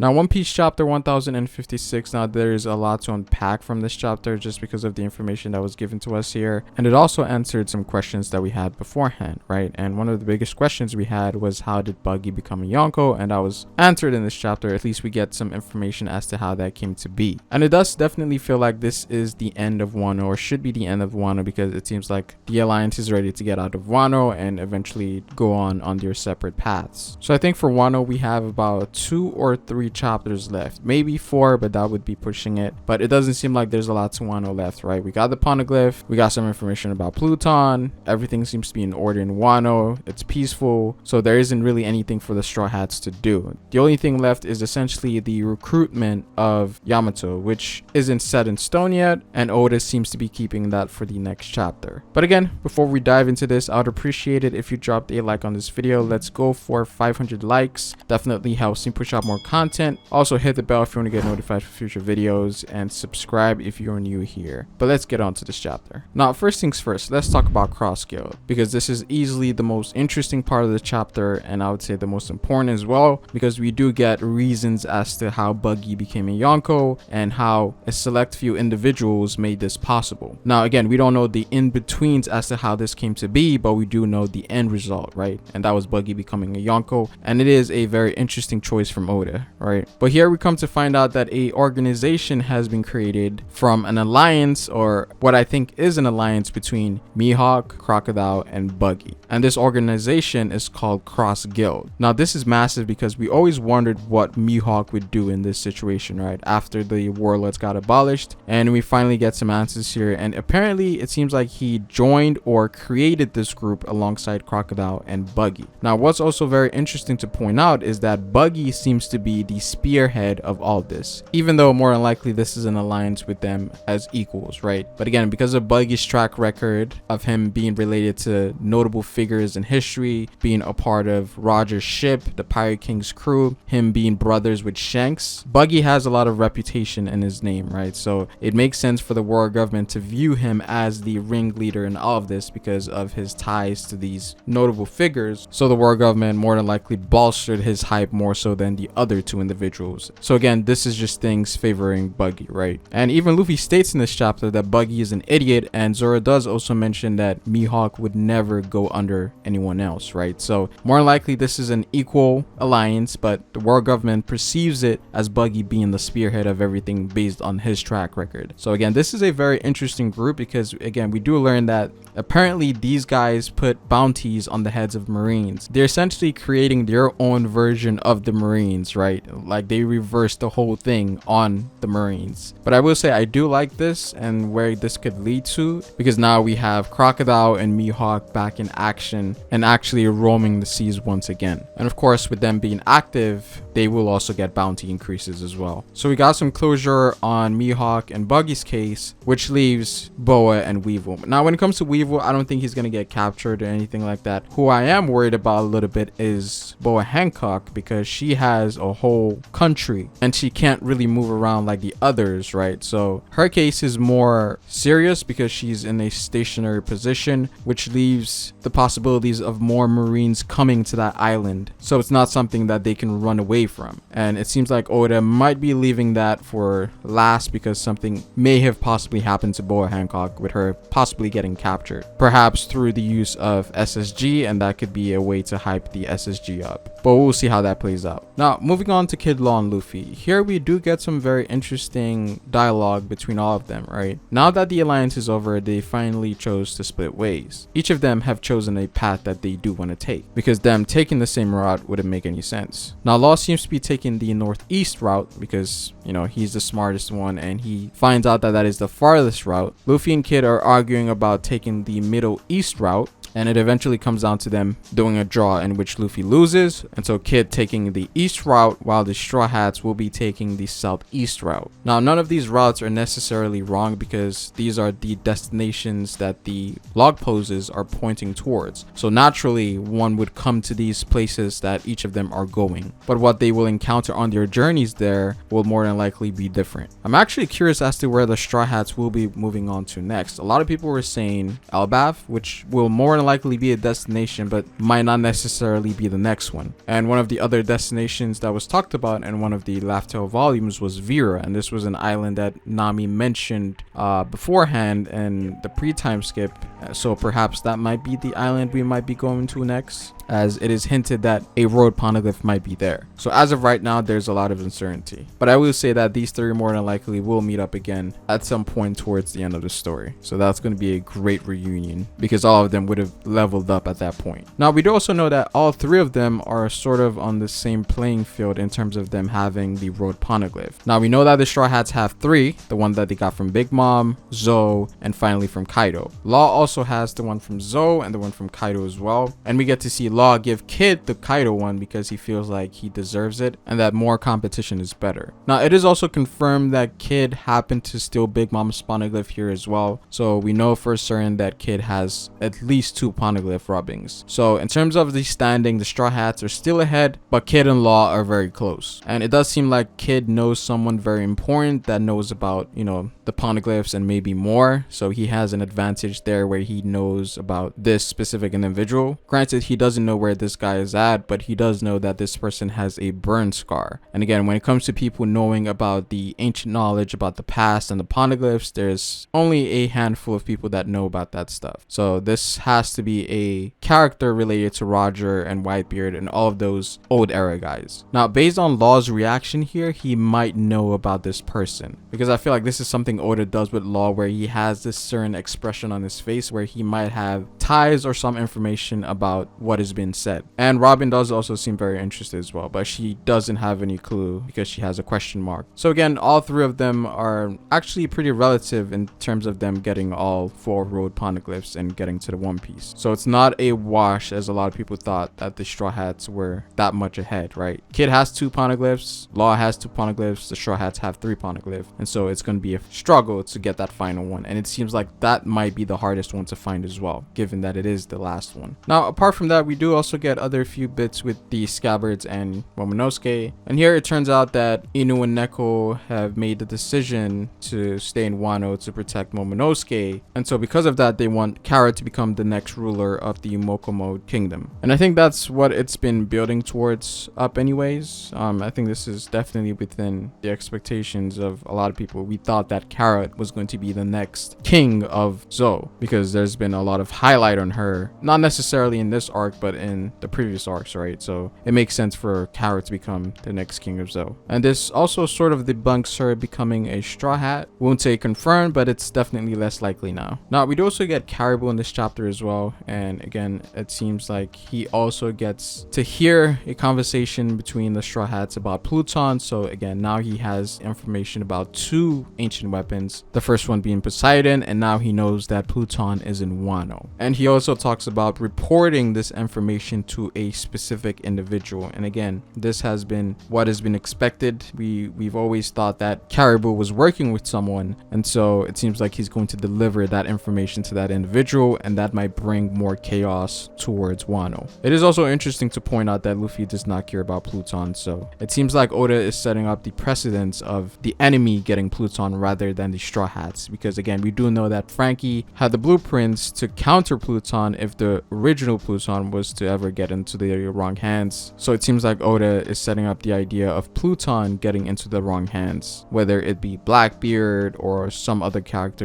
Now, One Piece chapter 1056. Now, there's a lot to unpack from this chapter just because of the information that was given to us here. And it also answered some questions that we had beforehand, right? And one of the biggest questions we had was, how did Buggy become a Yonko? And that was answered in this chapter. At least we get some information as to how that came to be. And it does definitely feel like this is the end of Wano, or should be the end of Wano, because it seems like the Alliance is ready to get out of Wano and eventually go on their separate paths. So I think for Wano, we have about 2 or 3 chapters left, maybe 4, but that would be pushing it. But it doesn't seem like there's a lot to Wano left, right? We got the Poneglyph, we got some information about Pluton, everything seems to be in order in Wano, it's peaceful, so there isn't really anything for the Straw Hats to do. The only thing left is essentially the recruitment of Yamato, which isn't set in stone yet, and Oda seems to be keeping that for the next chapter. But again, before we dive into this, I would appreciate it if you dropped a like on this video. Let's go for 500 likes. Definitely helps me push out more content. Also, hit the bell if you want to get notified for future videos, and subscribe if you're new here. But let's get on to this chapter. Now, first things first, let's talk about Cross Guild, because this is easily the most interesting part of the chapter, and I would say the most important as well, because we do get reasons as to how Buggy became a Yonko and how a select few individuals made this possible. Now, again, we don't know the in-betweens as to how this came to be, but we do know the end result, right? And that was Buggy becoming a Yonko, and it is a very interesting choice from Oda, right? But here we come to find out that a organization has been created from an alliance, or what I think is an alliance, between Mihawk, Crocodile, and Buggy. And this organization is called Cross Guild. Now, this is massive because we always wondered what Mihawk would do in this situation, right? After the warlords got abolished, and we finally get some answers here. And apparently it seems like he joined or created this group alongside Crocodile and Buggy. Now, what's also very interesting to point out is that Buggy seems to be the spearhead of all this, even though more than likely this is an alliance with them as equals, right? But again, because of Buggy's track record of him being related to notable figures in history, being a part of Roger's ship, the Pirate King's crew, him being brothers with Shanks, Buggy has a lot of reputation in his name, right? So it makes sense for the world government to view him as the ringleader in all of this because of his ties to these notable figures. So the world government more than likely bolstered his hype more so than the other 2 individuals. So again, this is just things favoring Buggy, right? And even Luffy states in this chapter that Buggy is an idiot, and Zoro does also mention that Mihawk would never go under anyone else, right? So more than likely this is an equal alliance, but the world government perceives it as Buggy being the spearhead of everything based on his track record. So again, this is a very interesting group because again, we do learn that apparently these guys put bounties on the heads of Marines. They're essentially creating their own version of the Marines, right? Like they reversed the whole thing on the Marines. But I will say I do like this and where this could lead to, because now we have Crocodile and Mihawk back in action and actually roaming the seas once again. And of course, with them being active, they will also get bounty increases as well. So we got some closure on Mihawk and Buggy's case, which leaves Boa and Weevil. Now, when it comes to Weevil, I don't think he's going to get captured or anything like that. Who I am worried about a little bit is Boa Hancock, because she has a whole country and she can't really move around like the others, right? So her case is more serious because she's in a stationary position, which leaves the possibilities of more Marines coming to that island. So it's not something that they can run away from. And it seems like Oda might be leaving that for last because something may have possibly happened to Boa Hancock with her possibly getting captured. Perhaps through the use of SSG, and that could be a way to hype the SSG up. But we'll see how that plays out. Now, moving on to Kid Law and Luffy. Here we do get some very interesting dialogue between all of them, right? Now that the alliance is over, they finally chose to split ways. Each of them have chosen a path that they do want to take, because them taking the same route wouldn't make any sense. Now, Law seems to be taking the northeast route because, you know, he's the smartest one and he finds out that that is the farthest route. Luffy and Kid are arguing about taking the middle east route, and it eventually comes down to them doing a draw in which Luffy loses, and so Kid taking the east route while the Straw Hats will be taking the southeast route. Now, none of these routes are necessarily wrong because these are the destinations that the log poses are pointing towards, so naturally one would come to these places that each of them are going, but what they will encounter on their journeys there will more than likely be different. I'm actually curious as to where the Straw Hats will be moving on to next. A lot of people were saying Elbaf, which will more than than likely be a destination, but might not necessarily be the next one. And one of the other destinations that was talked about in one of the Laugh Tale volumes was Vera, and this was an island that Nami mentioned beforehand in the pre-time skip. So perhaps that might be the island we might be going to next, as it is hinted that a road poneglyph might be there. So as of right now, there's a lot of uncertainty, but I will say that these three more than likely will meet up again at some point towards the end of the story. So that's going to be a great reunion, because all of them would have leveled up at that point. Now we do also know that all three of them are sort of on the same playing field in terms of them having the road poneglyph. Now we know that the Straw Hats have three, the one that they got from Big Mom, Zoe, and finally from Kaido. Law also has the one from Zoe and the one from Kaido as well, and we get to see Law give Kid the Kaido one because he feels like he deserves it and that more competition is better. Now it is also confirmed that Kid happened to steal Big Mom's poneglyph here as well, so we know for certain that Kid has at least 2 poneglyph rubbings. So in terms of the standing, the Straw Hats are still ahead, but Kid and Law are very close, and it does seem like Kid knows someone very important that knows about, you know, the poneglyphs and maybe more, so he has an advantage there where he knows about this specific individual. Granted, he doesn't know where this guy is at, but he does know that this person has a burn scar. And again, when it comes to people knowing about the ancient knowledge about the past and the poneglyphs, there's only a handful of people that know about that stuff. So this has to be a character related to Roger and Whitebeard and all of those old era guys. Now based on Law's reaction here, he might know about this person, because I feel like this is something Oda does with Law, where he has this certain expression on his face where he might have ties or some information about what has been said. And Robin does also seem very interested as well, but she doesn't have any clue because she has a question mark. So again, all three of them are actually pretty relative in terms of them getting all 4 road poneglyphs and getting to the One Piece. So it's not a wash as a lot of people thought that the Straw Hats were that much ahead, right? Kid has 2 poneglyphs, Law has 2 poneglyphs, the Straw Hats have 3 poneglyphs, and so it's going to be a struggle to get that final one, and it seems like that might be the hardest one to find as well, given that it is the last one. Now apart from that, we do also get other few bits with the Scabbards and Momonosuke, and here it turns out that Inu and Neko have made the decision to stay in Wano to protect Momonosuke, and so because of that they want Kara to become the next ruler of the Mokomo kingdom, and I think that's what it's been building towards up anyways. I think this is definitely within the expectations of a lot of people. We thought that Kara was going to be the next king of Zou, because there's been a lot of highlight on her, not necessarily in this arc but in the previous arcs, right? So it makes sense for Kara to become the next king of Zou, and this also sort of debunks her becoming a Straw Hat. Won't say confirmed, but it's definitely less likely now. Now we do also get Caribou in this chapter as well, and again it seems like he also gets to hear a conversation between the Straw Hats about Pluton. So again, now he has information about 2 ancient weapons, the first one being Poseidon, and now he knows that Pluton is in Wano. And he also talks about reporting this information to a specific individual, and again this has been what has been expected. We've always thought that Caribou was working with someone, and so it seems like he's going to deliver that information to that individual, and that might bring more chaos towards Wano. It is also interesting to point out that Luffy does not care about Pluton, so it seems like Oda is setting up the precedence of the enemy getting Pluton rather than the Straw Hats, because again we do know that Frankie had the blueprints to counter Pluton if the original Pluton was to ever get into the wrong hands. So it seems like Oda is setting up the idea of Pluton getting into the wrong hands, whether it be Blackbeard or some other character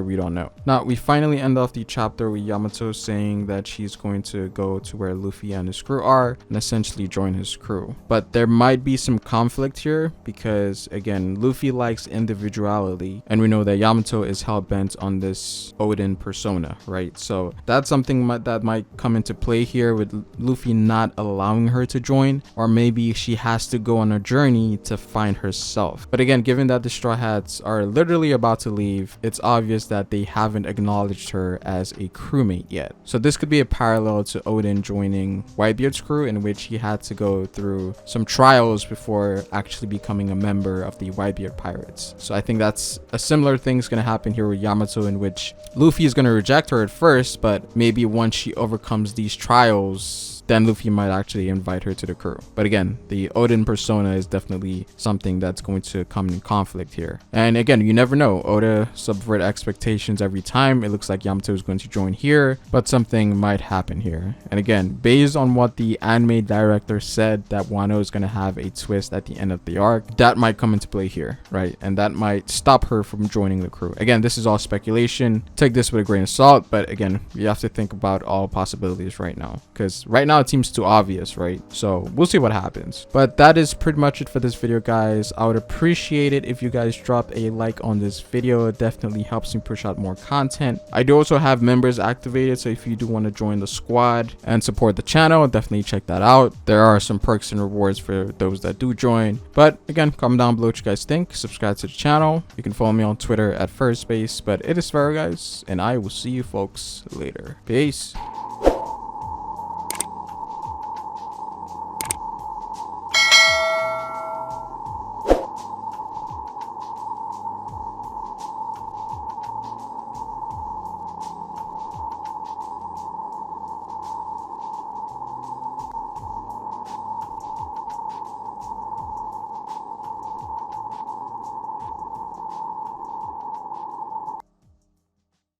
we don't know. Now we finally end off the chapter with Yamato saying that she's going to go to where Luffy and his crew are and essentially join his crew, but there might be some conflict here because again Luffy likes individuality, and we know that Yamato is hell-bent on this Odin persona, right? So that's something that might come into play here with Luffy not allowing her to join, or maybe she has to go on a journey to find herself. But again, given that the Straw Hats are literally about to leave, it's obvious that they haven't acknowledged her as a crewmate yet. So this could be a parallel to Odin joining Whitebeard's crew, in which he had to go through some trials before actually becoming a member of the Whitebeard pirates. So I think that's a similar thing's gonna happen here with Yamato, in which Luffy is gonna reject her at first, but maybe once she overcomes these trials, then Luffy might actually invite her to the crew. But again, the Odin persona is definitely something that's going to come in conflict here. And again, you never know. Oda subvert expectations every time. It looks like Yamato is going to join here, but something might happen here. And again, based on what the anime director said, that Wano is going to have a twist at the end of the arc, that might come into play here, right? And that might stop her from joining the crew. Again, this is all speculation. Take this with a grain of salt, but again, you have to think about all possibilities right now, because right now it seems too obvious, right? So we'll see what happens. But that is pretty much it for this video, guys. I would appreciate it if you guys dropped a like on this video. It definitely helps me push out more content. I do also have members activated, so if you do want to join the squad and support the channel, definitely check that out. There are some perks and rewards for those that do join. But again, comment down below what you guys think. Subscribe to the channel. You can follow me on Twitter at first base. But it is fair, guys, and I will see you folks later. Peace.